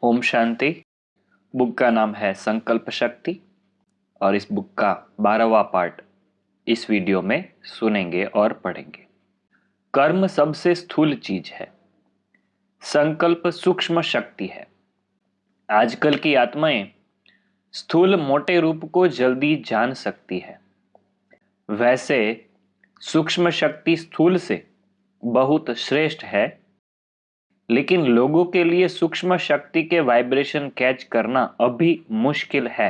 Om Shanti. Book का नाम है संकल्प शक्ति और इस बुक का 12वां पार्ट इस वीडियो में सुनेंगे और पढ़ेंगे। कर्म सबसे स्थूल चीज है, संकल्प सूक्ष्म शक्ति है। आजकल की आत्माएं स्थूल मोटे रूप को जल्दी जान सकती है, वैसे सूक्ष्म शक्ति स्थूल से बहुत श्रेष्ठ है, लेकिन लोगों के लिए सूक्ष्म शक्ति के वाइब्रेशन कैच करना अभी मुश्किल है।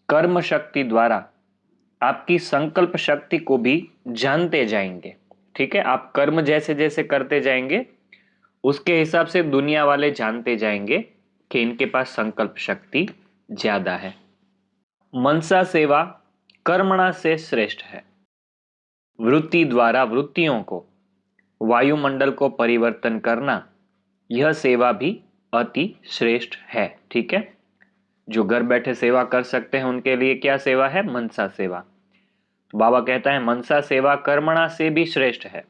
कर्म शक्ति द्वारा आपकी संकल्प शक्ति को भी जानते जाएंगे। ठीक है, आप कर्म जैसे जैसे करते जाएंगे उसके हिसाब से दुनिया वाले जानते जाएंगे कि इनके पास संकल्प शक्ति ज्यादा है। मनसा सेवा कर्मणा से श्रेष्ठ है। वृत्ति द्वारा वृत्तियों को, वायुमंडल को परिवर्तन करना, यह सेवा भी अति श्रेष्ठ है। ठीक है, जो घर बैठे सेवा कर सकते हैं उनके लिए क्या सेवा है? मनसा सेवा। तो बाबा कहता है मनसा सेवा कर्मणा से भी श्रेष्ठ है,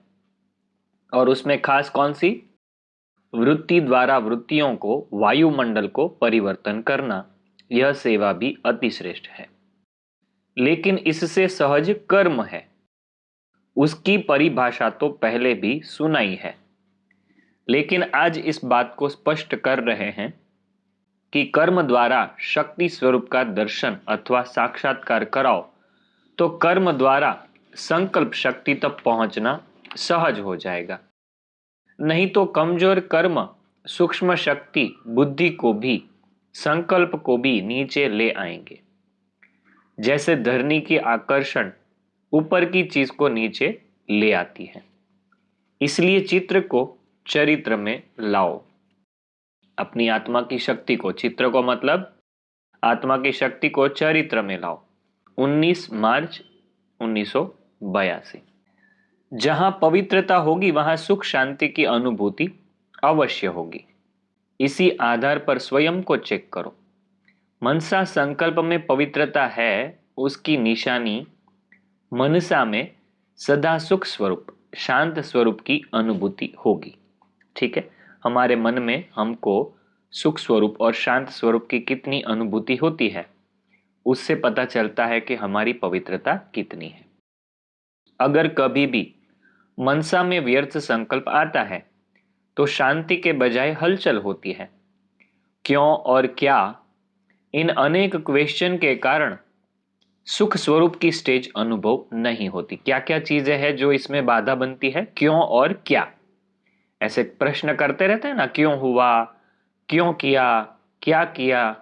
और उसमें खास कौन सी? वृत्ति द्वारा वृत्तियों को, वायुमंडल को परिवर्तन करना, यह सेवा भी अति श्रेष्ठ है। लेकिन इससे सहज कर्म है, उसकी परिभाषा तो पहले भी सुनाई है, लेकिन आज इस बात को स्पष्ट कर रहे हैं कि कर्म द्वारा शक्ति स्वरूप का दर्शन अथवा साक्षात्कार कराओ तो कर्म द्वारा संकल्प शक्ति तक पहुंचना सहज हो जाएगा। नहीं तो कमजोर कर्म सूक्ष्म शक्ति बुद्धि को भी, संकल्प को भी नीचे ले आएंगे। जैसे धरनी की आकर्षण ऊपर की चीज को नीचे ले आती है। इसलिए चित्र को चरित्र में लाओ। अपनी आत्मा की शक्ति को, चित्र को मतलब आत्मा की शक्ति को चरित्र में लाओ। 19 मार्च 1982। जहां पवित्रता होगी वहां सुख शांति की अनुभूति अवश्य होगी। इसी आधार पर स्वयं को चेक करो। मनसा संकल्प में पवित्रता है, उसकी निशानी मनसा में सदा सुख स्वरूप, शांत स्वरूप की अनुभूति होगी। ठीक है, हमारे मन में हमको सुख स्वरूप और शांत स्वरूप की कितनी अनुभूति होती है, उससे पता चलता है कि हमारी पवित्रता कितनी है। अगर कभी भी मनसा में व्यर्थ संकल्प आता है तो शांति के बजाय हलचल होती है। क्यों और क्या, इन अनेक क्वेश्चन के कारण सुख स्वरूप की स्टेज अनुभव नहीं होती। क्या क्या चीजें हैं जो इसमें बाधा बनती है? क्यों और क्या, ऐसे प्रश्न करते रहते हैं ना, क्यों हुआ, क्यों किया, क्या किया।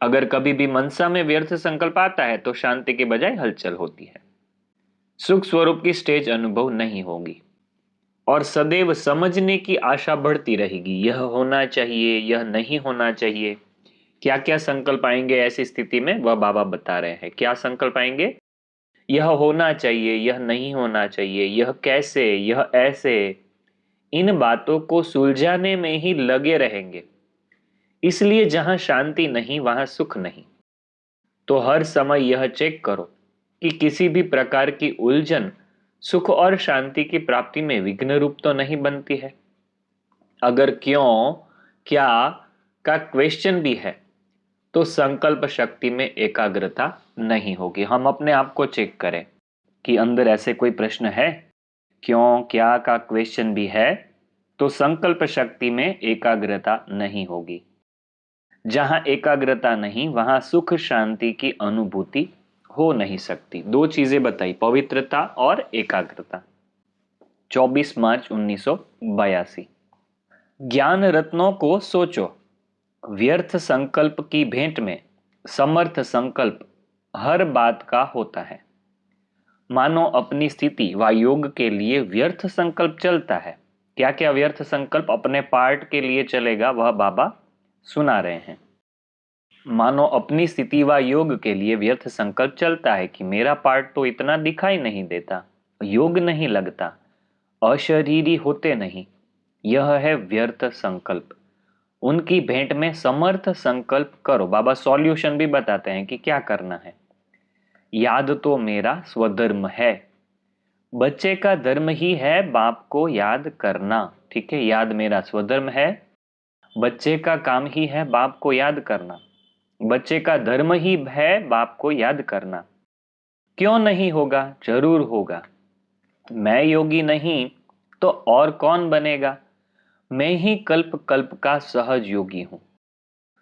अगर कभी भी मनसा में व्यर्थ संकल्प आता है तो शांति के बजाय हलचल होती है, सुख स्वरूप की स्टेज अनुभव नहीं होगी, और सदैव समझने की आशा बढ़ती रहेगी। यह होना चाहिए, यह नहीं होना चाहिए। क्या क्या संकल्प आएंगे ऐसी स्थिति में, वह बाबा बता रहे हैं। क्या संकल्प आएंगे? यह होना चाहिए, यह नहीं होना चाहिए, यह कैसे, यह ऐसे। इन बातों को सुलझाने में ही लगे रहेंगे। इसलिए जहां शांति नहीं वहां सुख नहीं। तो हर समय यह चेक करो कि किसी भी प्रकार की उलझन सुख और शांति की प्राप्ति में विघ्न रूप तो नहीं बनती है। अगर क्यों, क्या का क्वेश्चन भी है तो संकल्प शक्ति में एकाग्रता नहीं होगी। हम अपने आप को चेक करें कि अंदर ऐसे कोई प्रश्न है, क्यों क्या का क्वेश्चन भी है, तो संकल्प शक्ति में एकाग्रता नहीं होगी। जहां एकाग्रता नहीं वहां सुख शांति की अनुभूति हो नहीं सकती। दो चीजें बताई, पवित्रता और एकाग्रता। 24 मार्च 1982। ज्ञान रत्नों को सोचो। व्यर्थ संकल्प की भेंट में समर्थ संकल्प हर बात का होता है। मानो अपनी स्थिति व योग के लिए व्यर्थ संकल्प चलता है। क्या क्या व्यर्थ संकल्प अपने पार्ट के लिए चलेगा वह बाबा सुना रहे हैं। मानो अपनी स्थिति व योग के लिए व्यर्थ संकल्प चलता है कि मेरा पार्ट तो इतना दिखाई नहीं देता, योग नहीं लगता, अशरीरी होते नहीं। यह है व्यर्थ संकल्प। उनकी भेंट में समर्थ संकल्प करो। बाबा सॉल्यूशन भी बताते हैं कि क्या करना है। याद तो मेरा स्वधर्म है। बच्चे का धर्म ही है बाप को याद करना। ठीक है, याद मेरा स्वधर्म है बच्चे का काम ही है बाप को याद करना, बच्चे का धर्म ही है बाप को याद करना। क्यों नहीं होगा, जरूर होगा। मैं योगी नहीं तो और कौन बनेगा, मैं ही कल्प कल्प का सहज योगी हूं।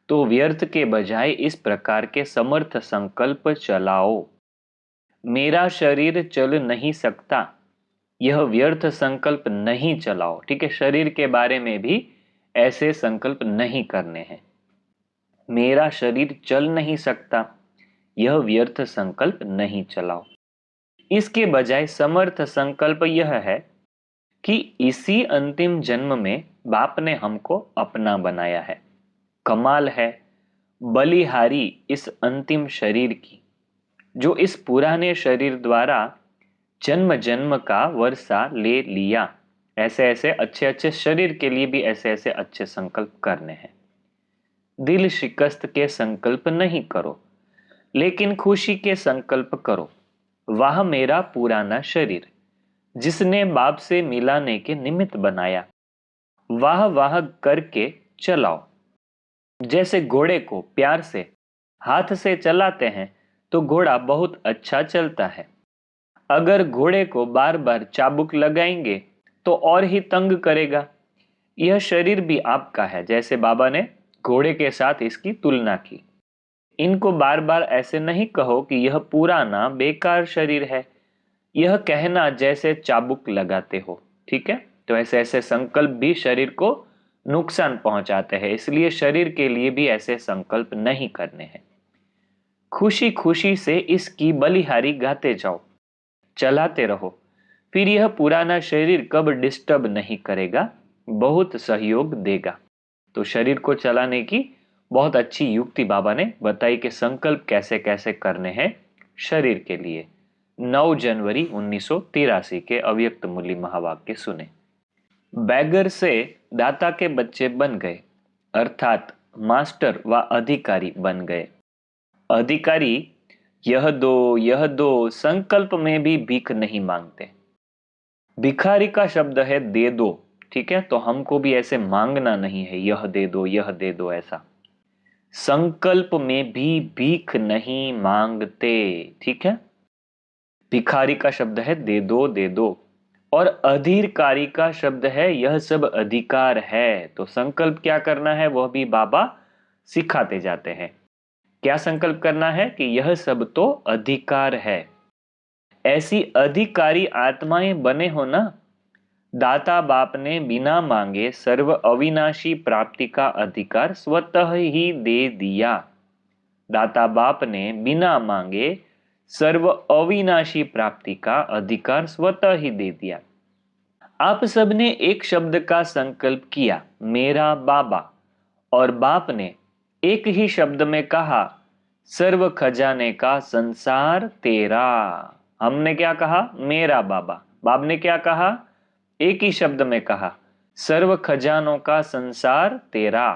तो व्यर्थ के बजाय इस प्रकार के समर्थ संकल्प चलाओ। मेरा शरीर चल नहीं सकता, यह व्यर्थ संकल्प नहीं चलाओ। ठीक है, शरीर के बारे में भी ऐसे संकल्प नहीं करने हैं। मेरा शरीर चल नहीं सकता, यह व्यर्थ संकल्प नहीं चलाओ। इसके बजाय समर्थ संकल्प यह है कि इसी अंतिम जन्म में बाप ने हमको अपना बनाया है। कमाल है, बलिहारी इस अंतिम शरीर की, जो इस पुराने शरीर द्वारा जन्म जन्म का वर्षा ले लिया। ऐसे ऐसे अच्छे अच्छे शरीर के लिए भी ऐसे ऐसे अच्छे संकल्प करने हैं। दिल शिकस्त के संकल्प नहीं करो, लेकिन खुशी के संकल्प करो। वह मेरा पुराना शरीर, जिसने बाप से मिलाने के निमित्त बनाया, वाह वाह करके चलाओ। जैसे घोड़े को प्यार से हाथ से चलाते हैं तो घोड़ा बहुत अच्छा चलता है। अगर घोड़े को बार बार चाबुक लगाएंगे तो और ही तंग करेगा। यह शरीर भी आपका है, जैसे बाबा ने घोड़े के साथ इसकी तुलना की। इनको बार बार ऐसे नहीं कहो कि यह पुराना बेकार शरीर है, यह कहना जैसे चाबुक लगाते हो। ठीक है, तो ऐसे ऐसे संकल्प भी शरीर को नुकसान पहुंचाते हैं, इसलिए शरीर के लिए भी ऐसे संकल्प नहीं करने हैं। खुशी खुशी से इसकी बलिहारी गाते जाओ, चलाते रहो, फिर यह पुराना शरीर कब डिस्टर्ब नहीं करेगा, बहुत सहयोग देगा। तो शरीर को चलाने की बहुत अच्छी युक्ति बाबा ने बताई कि संकल्प कैसे कैसे करने हैं शरीर के लिए। 9 जनवरी 1983 के अव्यक्त मूल्य महावाक्य सुने। बैगर से दाता के बच्चे बन गए, अर्थात मास्टर व अधिकारी बन गए। अधिकारी यह दो संकल्प में भी भीख नहीं मांगते। भिखारी का शब्द है दे दो। ठीक है, तो हमको भी ऐसे मांगना नहीं है यह दे दो ऐसा। संकल्प में भी भीख नहीं मांगते। ठीक है, भिखारी का शब्द है दे दो, और अधिकारी का शब्द है यह सब अधिकार है। तो संकल्प क्या करना है वह भी बाबा सिखाते जाते हैं। क्या संकल्प करना है कि यह सब तो अधिकार है। ऐसी अधिकारी आत्माएं बने हो ना। दाता बाप ने बिना मांगे सर्व अविनाशी प्राप्ति का अधिकार स्वतः ही दे दिया। दाता बाप ने बिना मांगे सर्व अविनाशी प्राप्ति का अधिकार स्वतः ही दे दिया। आप सबने एक शब्द का संकल्प किया, मेरा बाबा, और बाप ने एक ही शब्द में कहा, सर्व खजाने का संसार तेरा। हमने क्या कहा, मेरा बाबा। बाप ने क्या कहा, एक ही शब्द में कहा, सर्व खजानों का संसार तेरा।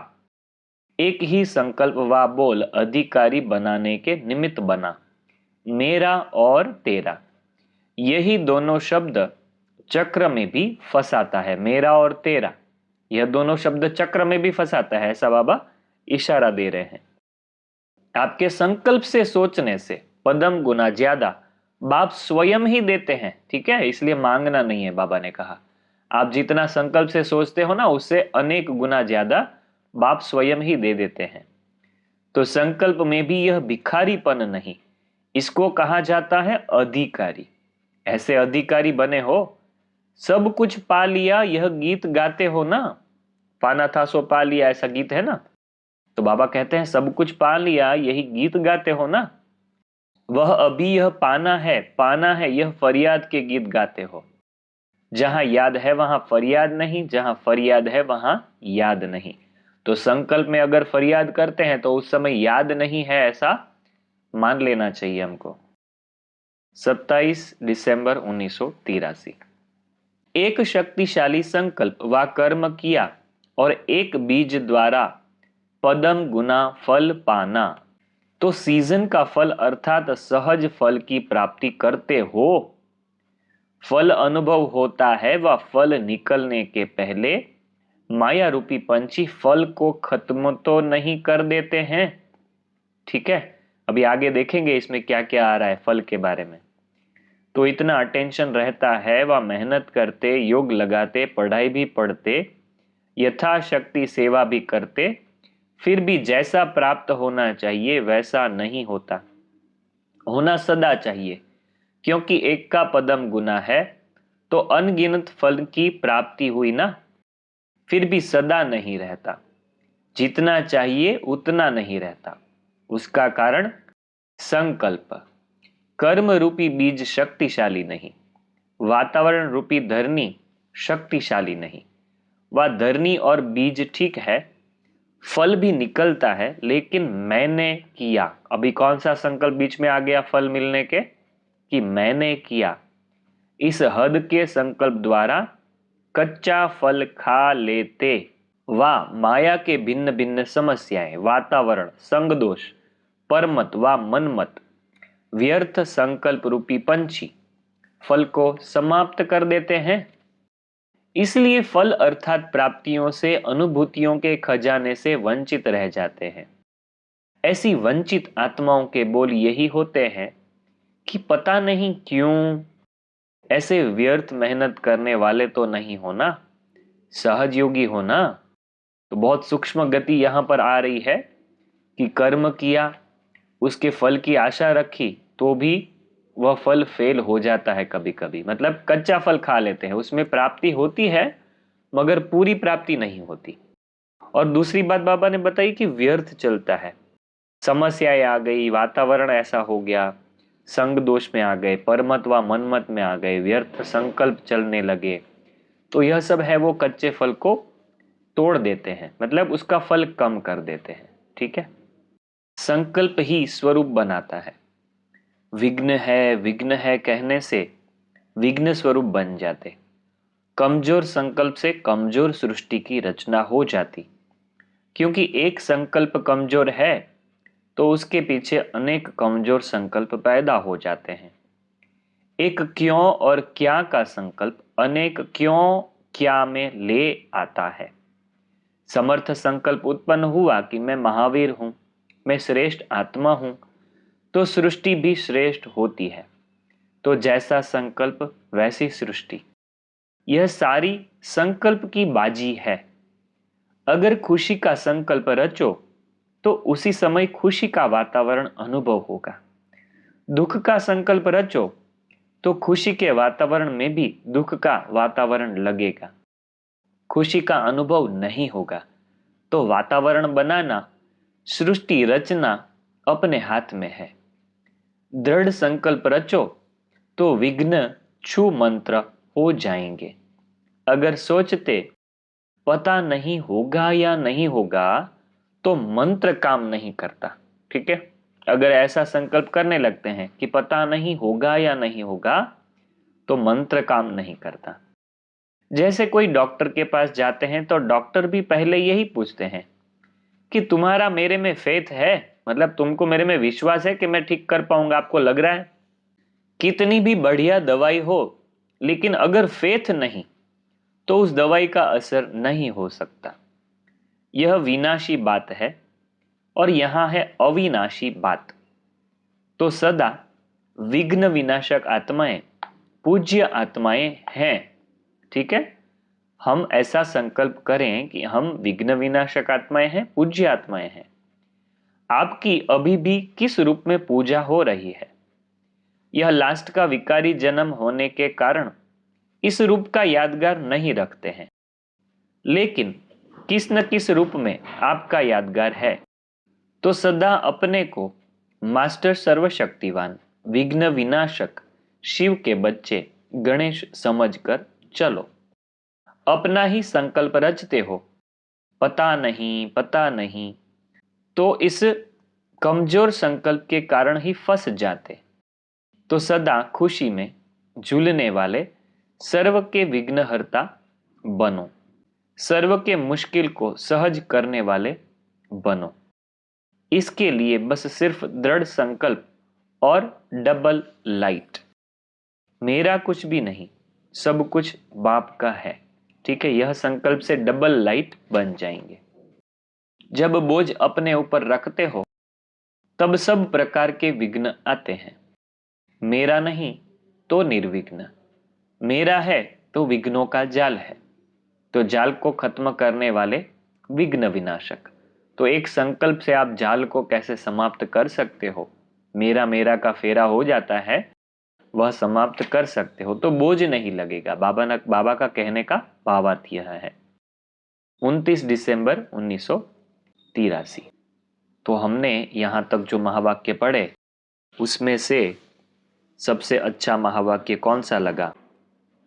एक ही संकल्प व बोल अधिकारी बनाने के निमित्त बना, मेरा और तेरा। यही दोनों शब्द चक्र में भी फंसाता है, मेरा और तेरा। यह दोनों शब्द चक्र में भी फंसाता है, ऐसा बाबा इशारा दे रहे हैं। आपके संकल्प से सोचने से पदम गुना ज्यादा बाप स्वयं ही देते हैं। ठीक है, इसलिए मांगना नहीं है। बाबा ने कहा आप जितना संकल्प से सोचते हो ना, उससे अनेक गुना ज्यादा बाप स्वयं ही दे देते हैं। तो संकल्प में भी यह भिखारीपन नहीं, इसको कहा जाता है अधिकारी। ऐसे अधिकारी बने हो, सब कुछ पा लिया, यह गीत गाते हो ना, पाना था सो पा लिया, ऐसा गीत है ना। तो बाबा कहते हैं सब कुछ पा लिया, यही गीत गाते हो ना। वह अभी यह पाना है, यह फरियाद के गीत गाते हो। जहां याद है वहां फरियाद नहीं, जहां फरियाद है वहां याद नहीं। तो संकल्प में अगर फरियाद करते हैं तो उस समय याद नहीं है, ऐसा मान लेना चाहिए हमको। 27 दिसंबर 1983। एक शक्तिशाली संकल्प व कर्म किया और एक बीज द्वारा पदम गुना फल पाना, तो सीजन का फल अर्थात सहज फल की प्राप्ति करते हो। फल अनुभव होता है व फल निकलने के पहले माया रूपी पंछी फल को खत्म तो नहीं कर देते हैं। ठीक है, अभी आगे देखेंगे इसमें क्या क्या आ रहा है फल के बारे में। तो इतना अटेंशन रहता है, वह मेहनत करते, योग लगाते, पढ़ाई भी पढ़ते, यथाशक्ति सेवा भी करते, फिर भी जैसा प्राप्त होना चाहिए वैसा नहीं होता। होना सदा चाहिए, क्योंकि एक का पदम गुना है, तो अनगिनत फल की प्राप्ति हुई ना, फिर भी सदा नहीं रहता। जितना चाहिए उतना नहीं रहता। उसका कारण संकल्प। कर्म रूपी बीज शक्तिशाली नहीं, वातावरण रूपी धरनी शक्तिशाली नहीं। वह धरनी और बीज ठीक है, फल भी निकलता है, लेकिन मैंने किया। अभी कौन सा संकल्प बीच में आ गया फल मिलने के, कि मैंने किया। इस हद के संकल्प द्वारा कच्चा फल खा लेते। व माया के भिन्न भिन्न समस्याएं, वातावरण, संग दोष, परमत व मनमत, व्यर्थ संकल्प रूपी पंछी फल को समाप्त कर देते हैं। इसलिए फल अर्थात प्राप्तियों से, अनुभूतियों के खजाने से वंचित रह जाते हैं। ऐसी वंचित आत्माओं के बोल यही होते हैं कि पता नहीं क्यों ऐसे व्यर्थ मेहनत करने वाले तो नहीं होना, सहज योगी होना। तो बहुत सूक्ष्म गति यहां पर आ रही है कि कर्म किया, उसके फल की आशा रखी, तो भी वह फल फेल हो जाता है कभी कभी। मतलब कच्चा फल खा लेते हैं, उसमें प्राप्ति होती है मगर पूरी प्राप्ति नहीं होती। और दूसरी बात बाबा ने बताई कि व्यर्थ चलता है, समस्याएं आ गई, वातावरण ऐसा हो गया, संग दोष में आ गए, परमत व मनमत में आ गए, व्यर्थ संकल्प चलने लगे, तो यह सब है वो कच्चे फल को तोड़ देते हैं, मतलब उसका फल कम कर देते हैं। ठीक है, संकल्प ही स्वरूप बनाता है। विघ्न है कहने से विघ्न स्वरूप बन जाते। कमजोर संकल्प से कमजोर सृष्टि की रचना हो जाती, क्योंकि एक संकल्प कमजोर है तो उसके पीछे अनेक कमजोर संकल्प पैदा हो जाते हैं। एक क्यों और क्या का संकल्प अनेक क्यों क्या में ले आता है। समर्थ संकल्प उत्पन्न हुआ कि मैं महावीर हूं, मैं श्रेष्ठ आत्मा हूं, तो सृष्टि भी श्रेष्ठ होती है। तो जैसा संकल्प वैसी सृष्टि, यह सारी संकल्प की बाजी है। अगर खुशी का संकल्प रचो तो उसी समय खुशी का वातावरण अनुभव होगा। दुख का संकल्प रचो तो खुशी के वातावरण में भी दुख का वातावरण लगेगा। खुशी का अनुभव नहीं होगा तो वातावरण बनाना, सृष्टि रचना अपने हाथ में है। दृढ़ संकल्प रचो तो विघ्न छू मंत्र हो जाएंगे। अगर सोचते पता नहीं होगा या नहीं होगा तो मंत्र काम नहीं करता। ठीक है, अगर ऐसा संकल्प करने लगते हैं कि पता नहीं होगा या नहीं होगा तो मंत्र काम नहीं करता। जैसे कोई डॉक्टर के पास जाते हैं तो डॉक्टर भी पहले यही पूछते हैं कि तुम्हारा मेरे में फेथ है, मतलब तुमको मेरे में विश्वास है कि मैं ठीक कर पाऊंगा, आपको लग रहा है। कितनी भी बढ़िया दवाई हो, लेकिन अगर फेथ नहीं तो उस दवाई का असर नहीं हो सकता। यह विनाशी बात है और यहां है अविनाशी बात। तो सदा विघ्न विनाशक आत्माएं पूज्य आत्माएं हैं। ठीक है, हम ऐसा संकल्प करें कि हम विघ्न विनाशक आत्माएं हैं, पूज्य आत्माएं हैं। आपकी अभी भी किस रूप में पूजा हो रही है, यह लास्ट का विकारी जन्म होने के कारण इस रूप का यादगार नहीं रखते हैं, लेकिन किस न किस रूप में आपका यादगार है। तो सदा अपने को मास्टर सर्वशक्तिवान, विघ्न विनाशक, शिव के बच्चे गणेश समझकर चलो। अपना ही संकल्प रचते हो, पता नहीं पता नहीं, तो इस कमजोर संकल्प के कारण ही फंस जाते। तो सदा खुशी में झूलने वाले सर्व के विघ्नहर्ता बनो, सर्व के मुश्किल को सहज करने वाले बनो। इसके लिए बस सिर्फ दृढ़ संकल्प और डबल लाइट। मेरा कुछ भी नहीं, सब कुछ बाप का है। ठीक है, यह संकल्प से डबल लाइट बन जाएंगे। जब बोझ अपने ऊपर रखते हो तब सब प्रकार के विघ्न आते हैं। मेरा नहीं तो निर्विघ्न, मेरा है तो विघ्नों का जाल है, तो जाल को खत्म करने वाले विघ्न विनाशक। तो एक संकल्प से आप जाल को कैसे समाप्त कर सकते हो, मेरा मेरा का फेरा हो जाता है, वह समाप्त कर सकते हो तो बोझ नहीं लगेगा। बाबा का कहने का भावार्थ यह है। 29 दिसंबर 1983। तो हमने यहाँ तक जो महावाक्य पढ़े उसमें से सबसे अच्छा महावाक्य कौन सा लगा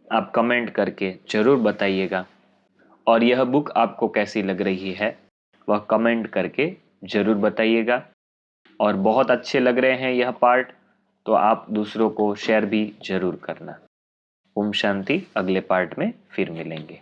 आप कमेंट करके जरूर बताइएगा। और यह बुक आपको कैसी लग रही है वह कमेंट करके जरूर बताइएगा। और बहुत अच्छे लग रहे हैं यह पार्ट तो आप दूसरों को शेयर भी जरूर करना। ओम शांति। अगले पार्ट में फिर मिलेंगे।